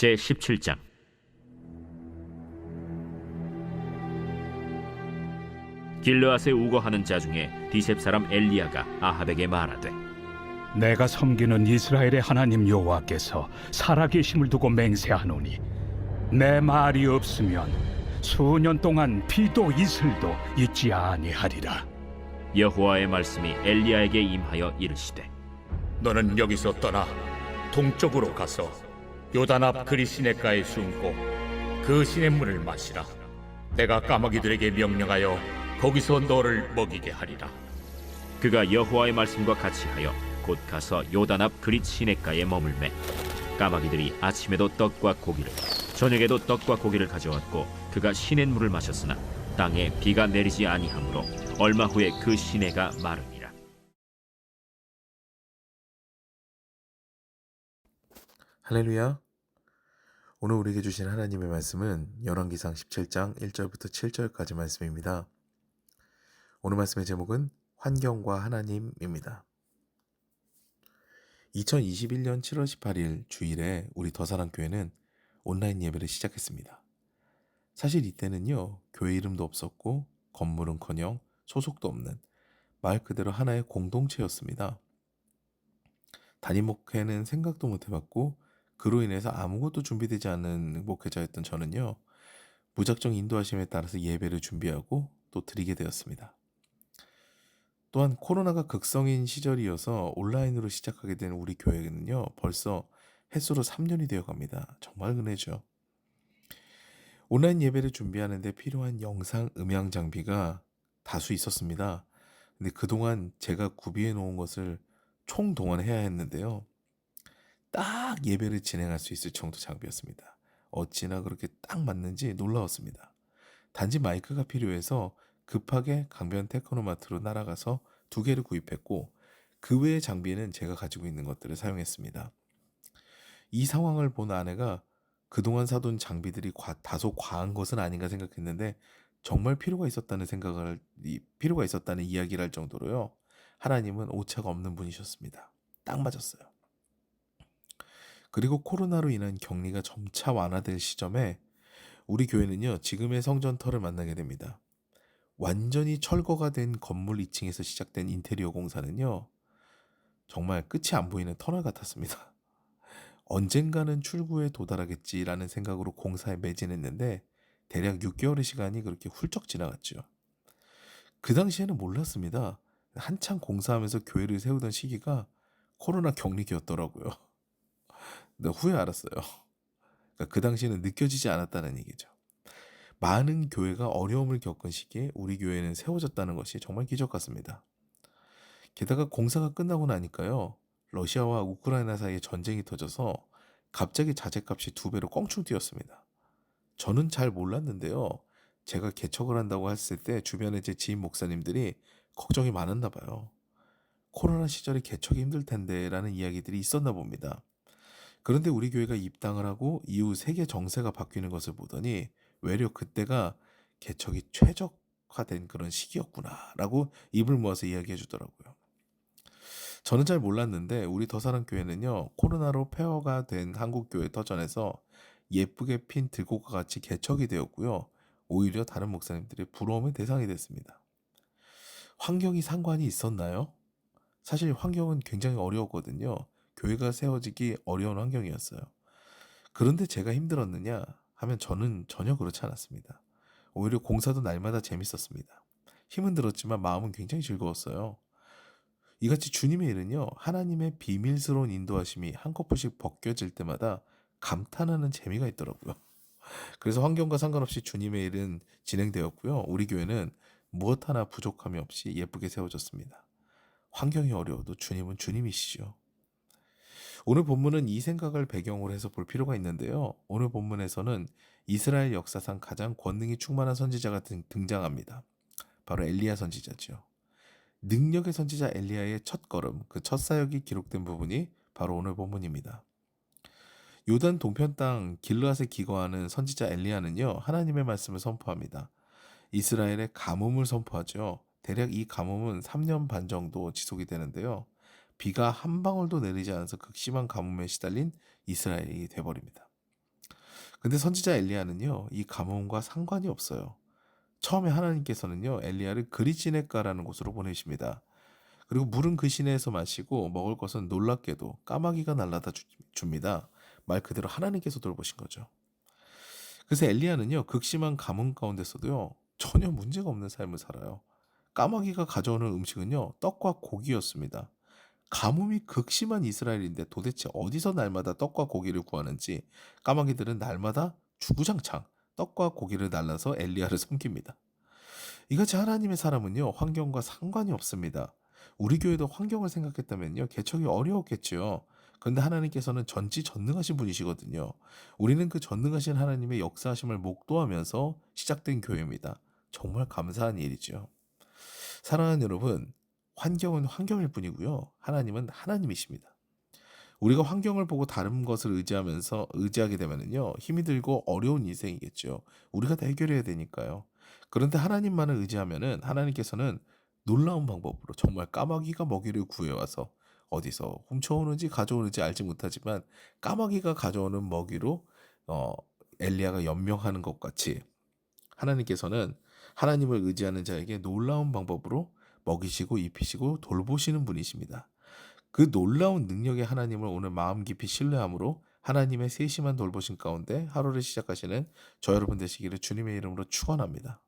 제17장. 길르앗에 우거하는 자 중에 디셉 사람 엘리야가 아합에게 말하되, 내가 섬기는 이스라엘의 하나님 여호와께서 살아계심을 두고 맹세하노니 내 말이 없으면 수년 동안 비도 이슬도 있지 아니하리라. 여호와의 말씀이 엘리야에게 임하여 이르시되, 너는 여기서 떠나 동쪽으로 가서 요단 앞 그리 시냇가에 숨고 그 시냇물을 마시라. 내가 까마귀들에게 명령하여 거기서 너를 먹이게 하리라. 그가 여호와의 말씀과 같이 하여 곧 가서 요단 앞 그릿 시냇가에 머물매 까마귀들이 아침에도 떡과 고기를 저녁에도 떡과 고기를 가져왔고 그가 시냇물을 마셨으나 땅에 비가 내리지 아니하므로 얼마 후에 그 시내가 마르니라. 할렐루야. 오늘 우리에게 주신 하나님의 말씀은 열왕기상 17장 1절부터 7절까지 말씀입니다. 오늘 말씀의 제목은 환경과 하나님입니다. 2021년 7월 18일 주일에 우리 더사랑교회는 온라인 예배를 시작했습니다. 사실 이때는요, 교회 이름도 없었고 건물은커녕 소속도 없는 말 그대로 하나의 공동체였습니다. 담임 목회는 생각도 못 해봤고 그로 인해서 아무것도 준비되지 않은 목회자였던 저는요, 무작정 인도하심에 따라서 예배를 준비하고 또 드리게 되었습니다. 또한 코로나가 극성인 시절이어서 온라인으로 시작하게 된 우리 교회는요, 벌써 햇수로 3년이 되어 갑니다. 정말 은혜죠. 온라인 예배를 준비하는데 필요한 영상, 음향 장비가 다수 있었습니다. 근데 그동안 제가 구비해 놓은 것을 총동원해야 했는데요, 딱 예배를 진행할 수 있을 정도 장비였습니다. 어찌나 그렇게 딱 맞는지 놀라웠습니다. 단지 마이크가 필요해서 급하게 강변 테크노마트로 날아가서 2개를 구입했고 그 외의 장비는 제가 가지고 있는 것들을 사용했습니다. 이 상황을 본 아내가 그동안 사둔 장비들이 다소 과한 것은 아닌가 생각했는데 정말 필요가 있었다는 이야기를 할 정도로요, 하나님은 오차가 없는 분이셨습니다. 딱 맞았어요. 그리고 코로나로 인한 격리가 점차 완화될 시점에 우리 교회는요, 지금의 성전터를 만나게 됩니다. 완전히 철거가 된 건물 2층에서 시작된 인테리어 공사는요, 정말 끝이 안 보이는 터널 같았습니다. 언젠가는 출구에 도달하겠지라는 생각으로 공사에 매진했는데 대략 6개월의 시간이 그렇게 훌쩍 지나갔죠. 그 당시에는 몰랐습니다. 한창 공사하면서 교회를 세우던 시기가 코로나 격리기였더라고요. 근데 후에 알았어요. 그러니까 그 당시에는 느껴지지 않았다는 얘기죠. 많은 교회가 어려움을 겪은 시기에 우리 교회는 세워졌다는 것이 정말 기적 같습니다. 게다가 공사가 끝나고 나니까요, 러시아와 우크라이나 사이에 전쟁이 터져서 갑자기 자재값이 2배로 껑충 뛰었습니다. 저는 잘 몰랐는데요, 제가 개척을 한다고 했을 때 주변에 제 지인 목사님들이 걱정이 많았나 봐요. 코로나 시절에 개척이 힘들 텐데 라는 이야기들이 있었나 봅니다. 그런데 우리 교회가 입당을 하고 이후 세계 정세가 바뀌는 것을 보더니 외려 그때가 개척이 최적화된 그런 시기였구나 라고 입을 모아서 이야기해 주더라고요. 저는 잘 몰랐는데 우리 더사랑교회는요, 코로나로 폐허가 된 한국교회 터전에서 예쁘게 핀 들꽃과 같이 개척이 되었고요, 오히려 다른 목사님들의 부러움의 대상이 됐습니다. 환경이 상관이 있었나요? 사실 환경은 굉장히 어려웠거든요. 교회가 세워지기 어려운 환경이었어요. 그런데 제가 힘들었느냐 하면 저는 전혀 그렇지 않았습니다. 오히려 공사도 날마다 재밌었습니다. 힘은 들었지만 마음은 굉장히 즐거웠어요. 이같이 주님의 일은요, 하나님의 비밀스러운 인도하심이 한꺼풀씩 벗겨질 때마다 감탄하는 재미가 있더라고요. 그래서 환경과 상관없이 주님의 일은 진행되었고요, 우리 교회는 무엇 하나 부족함이 없이 예쁘게 세워졌습니다. 환경이 어려워도 주님은 주님이시죠. 오늘 본문은 이 생각을 배경으로 해서 볼 필요가 있는데요, 오늘 본문에서는 이스라엘 역사상 가장 권능이 충만한 선지자가 등장합니다. 바로 엘리야 선지자죠. 능력의 선지자 엘리야의 첫걸음, 그 첫 사역이 기록된 부분이 바로 오늘 본문입니다. 요단 동편 땅 길르앗에 기거하는 선지자 엘리야는요, 하나님의 말씀을 선포합니다. 이스라엘의 가뭄을 선포하죠. 대략 이 가뭄은 3년 반 정도 지속이 되는데요, 비가 한 방울도 내리지 않아서 극심한 가뭄에 시달린 이스라엘이 돼버립니다. 근데 선지자 엘리야는요, 이 가뭄과 상관이 없어요. 처음에 하나님께서는요, 엘리야를 그릿시네가라는 곳으로 보내십니다. 그리고 물은 그 시내에서 마시고 먹을 것은 놀랍게도 까마귀가 날라다 줍니다. 말 그대로 하나님께서 돌보신 거죠. 그래서 엘리야는요, 극심한 가뭄 가운데서도요, 전혀 문제가 없는 삶을 살아요. 까마귀가 가져오는 음식은요, 떡과 고기였습니다. 가뭄이 극심한 이스라엘인데 도대체 어디서 날마다 떡과 고기를 구하는지 까마귀들은 날마다 주구장창 떡과 고기를 날라서 엘리야를 섬깁니다. 이같이 하나님의 사람은요, 환경과 상관이 없습니다. 우리 교회도 환경을 생각했다면요, 개척이 어려웠겠지요. 그런데 하나님께서는 전지전능하신 분이시거든요. 우리는 그 전능하신 하나님의 역사하심을 목도하면서 시작된 교회입니다. 정말 감사한 일이죠. 사랑하는 여러분, 환경은 환경일 뿐이고요. 하나님은 하나님이십니다. 우리가 환경을 보고 다른 것을 의지하게 되면요, 힘이 들고 어려운 인생이겠죠. 우리가 다 해결해야 되니까요. 그런데 하나님만을 의지하면은 하나님께서는 놀라운 방법으로 정말 까마귀가 먹이를 구해와서 어디서 훔쳐오는지 가져오는지 알지 못하지만 까마귀가 가져오는 먹이로 엘리야가 연명하는 것 같이 하나님께서는 하나님을 의지하는 자에게 놀라운 방법으로 먹이시고 입히시고 돌보시는 분이십니다. 그 놀라운 능력의 하나님을 오늘 마음 깊이 신뢰함으로 하나님의 세심한 돌보심 가운데 하루를 시작하시는 저 여러분 되시기를 주님의 이름으로 축원합니다.